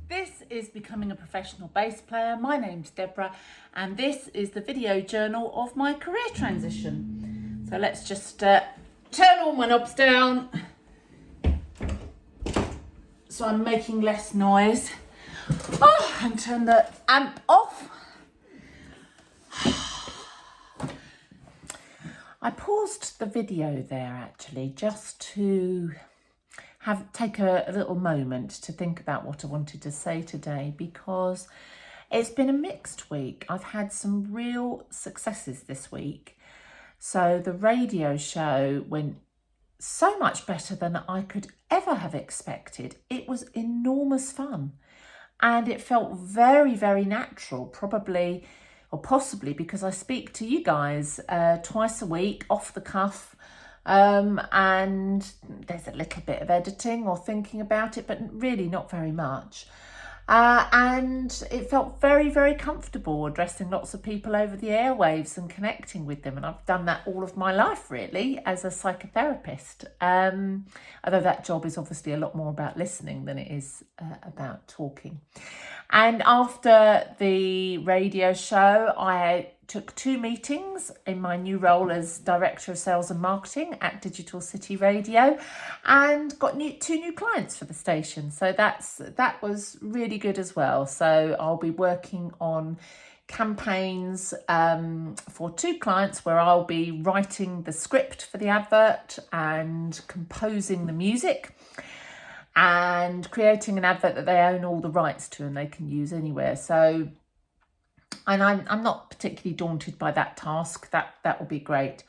This is Becoming a Professional Bass Player. My name's Deborah, and this is the video journal of my career transition. So let's just turn all my knobs down so I'm making less noise. And turn the amp off. I paused the video there actually just to take a little moment to think about what I wanted to say today, because it's been a mixed week. I've had some real successes this week. So the radio show went so much better than I could ever have expected. It was enormous fun and it felt very, very natural, probably or possibly because I speak to you guys twice a week off the cuff. And there's a little bit of editing or thinking about it, but really not very much. And it felt very, very comfortable addressing lots of people over the airwaves and connecting with them. And I've done that all of my life, really, as a psychotherapist. Although that job is obviously a lot more about listening than it is about talking. And after the radio show, I took 2 meetings in my new role as Director of Sales and Marketing at Digital City Radio, and got 2 new clients for the station. So that was really good as well. So I'll be working on campaigns for 2 clients where I'll be writing the script for the advert and composing the music and creating an advert that they own all the rights to and they can use anywhere. So, and I'm not particularly daunted by that task. That will be great.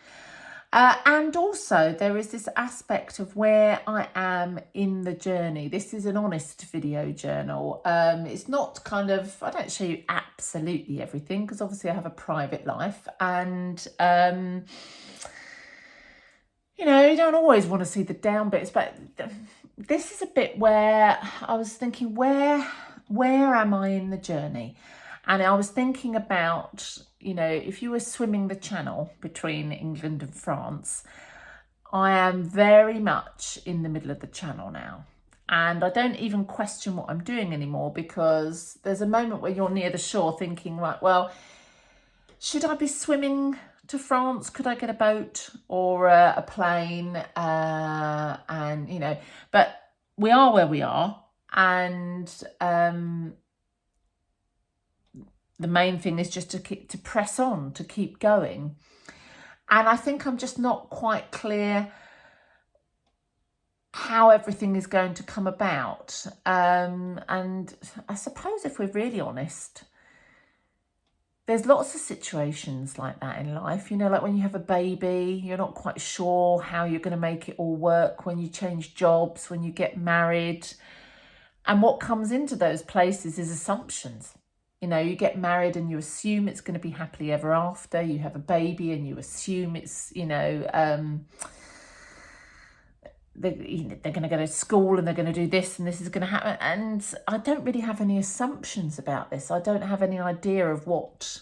And also there is this aspect of where I am in the journey. This is an honest video journal. It's not kind of, I don't show you absolutely everything because obviously I have a private life, and you know, you don't always want to see the down bits, but this is a bit where I was thinking, where am I in the journey? And I was thinking about, you know, if you were swimming the channel between England and France, I am very much in the middle of the channel now. And I don't even question what I'm doing anymore, because there's a moment where you're near the shore thinking, right, well, should I be swimming to France? Could I get a boat or a plane? And, you know, but we are where we are. And the main thing is just to press on, to keep going. And I think I'm just not quite clear how everything is going to come about. And I suppose if we're really honest, there's lots of situations like that in life. You know, like when you have a baby, you're not quite sure how you're going to make it all work, when you change jobs, when you get married. And what comes into those places is assumptions. You know, you get married and you assume it's going to be happily ever after. You have a baby and you assume it's, you know, they're going to go to school and they're going to do this and this is going to happen. And I don't really have any assumptions about this. I don't have any idea of what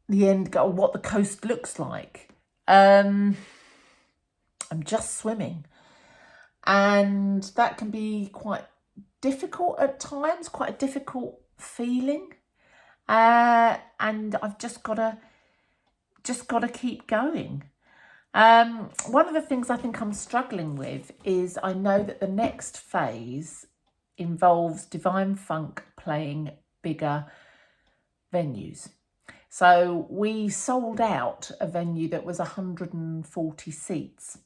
the end goal, what the coast looks like. I'm just swimming. And that can be quite difficult at times, quite a difficult feeling. And I've just got to keep going. One of the things I think I'm struggling with is I know that the next phase involves Divine Funk playing bigger venues. So we sold out a venue that was 140 seats.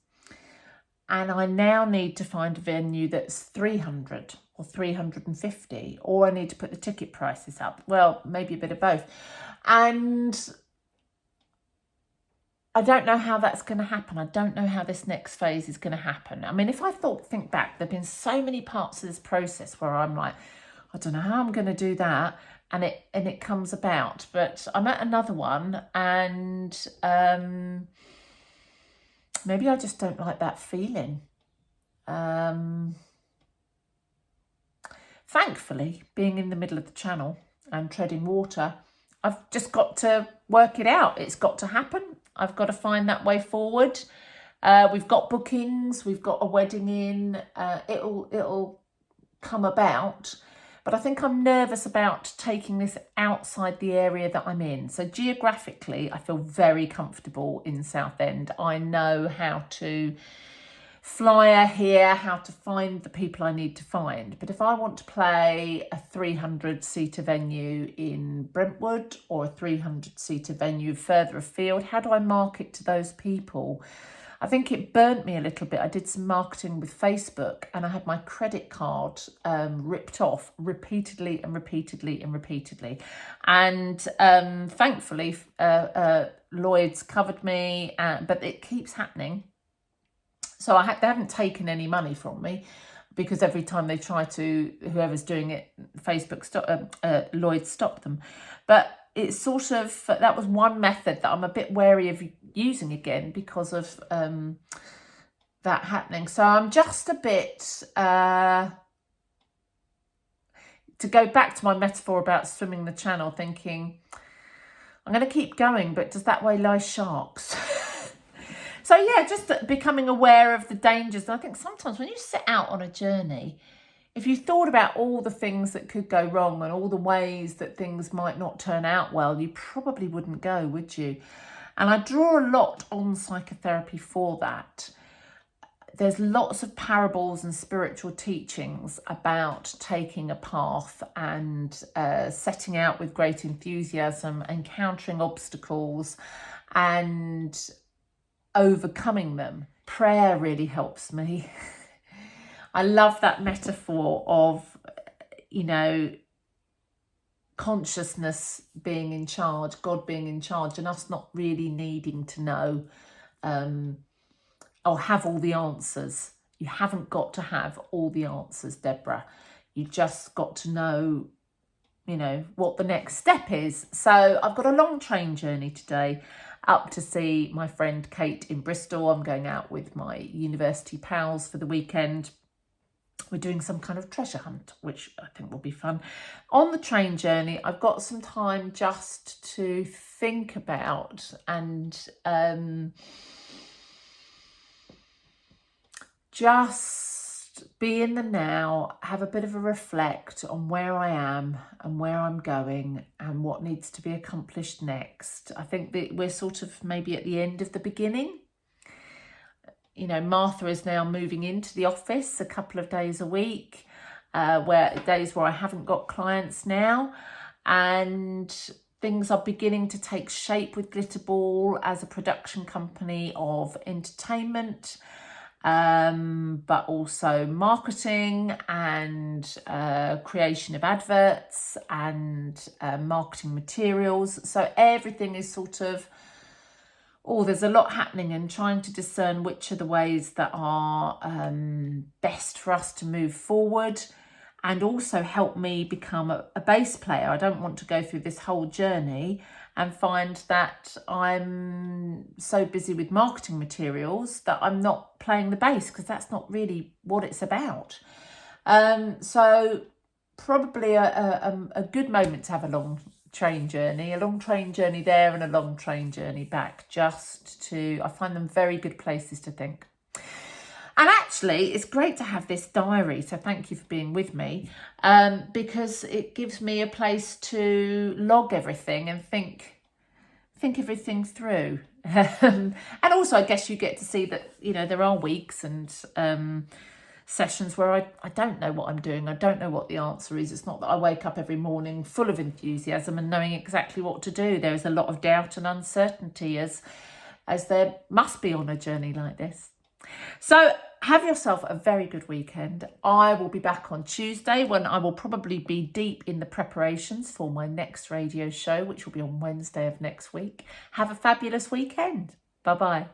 And I now need to find a venue that's 300 or 350, or I need to put the ticket prices up. Well, maybe a bit of both. And I don't know how that's going to happen. I don't know how this next phase is going to happen. I mean, if I think back, there have been so many parts of this process where I'm like, I don't know how I'm going to do that. And it comes about. But I'm at another one, and maybe I just don't like that feeling. Thankfully, being in the middle of the channel and treading water, I've just got to work it out. It's got to happen. I've got to find that way forward. We've got bookings. We've got a wedding in. It'll come about. But I think I'm nervous about taking this outside the area that I'm in. So geographically, I feel very comfortable in Southend. I know how to flyer here, how to find the people I need to find. But if I want to play a 300-seater venue in Brentwood or a 300-seater venue further afield, how do I market to those people? I think it burnt me a little bit. I did some marketing with Facebook and I had my credit card ripped off repeatedly and repeatedly and repeatedly. And thankfully, Lloyd's covered me, but it keeps happening. So they haven't taken any money from me, because every time they try to, whoever's doing it, Lloyd stopped them. But it's sort of, that was one method that I'm a bit wary of using again because of that happening. So I'm just a bit, to go back to my metaphor about swimming the channel, thinking, I'm going to keep going, but does that way lie sharks? So yeah, just becoming aware of the dangers. And I think sometimes when you set out on a journey, if you thought about all the things that could go wrong and all the ways that things might not turn out well, you probably wouldn't go, would you? And I draw a lot on psychotherapy for that. There's lots of parables and spiritual teachings about taking a path and setting out with great enthusiasm, encountering obstacles and overcoming them. Prayer really helps me. I love that metaphor of, consciousness being in charge, God being in charge, and us not really needing to know or have all the answers. You haven't got to have all the answers, Deborah. You just got to know, what the next step is. So I've got a long train journey today up to see my friend Kate in Bristol. I'm going out with my university pals for the weekend. We're doing some kind of treasure hunt, which I think will be fun. On the train journey, I've got some time just to think about and just be in the now, have a bit of a reflect on where I am and where I'm going and what needs to be accomplished next. I think that we're sort of maybe at the end of the beginning. Martha is now moving into the office a couple of days a week, days where I haven't got clients now, and things are beginning to take shape with Glitterball as a production company of entertainment, but also marketing and creation of adverts and marketing materials. So everything is sort of, there's a lot happening, and trying to discern which are the ways that are best for us to move forward and also help me become a bass player. I don't want to go through this whole journey and find that I'm so busy with marketing materials that I'm not playing the bass, because that's not really what it's about. So probably a good moment to have a long train journey there and a long train journey back, I find them very good places to think. And actually, it's great to have this diary, so thank you for being with me, because it gives me a place to log everything and think everything through. And also, I guess you get to see that, there are weeks and sessions where I don't know what I'm doing. I don't know what the answer is. It's not that I wake up every morning full of enthusiasm and knowing exactly what to do. There is a lot of doubt and uncertainty, as there must be on a journey like this. So have yourself a very good weekend. I will be back on Tuesday, when I will probably be deep in the preparations for my next radio show, which will be on Wednesday of next week. Have a fabulous weekend. Bye-bye.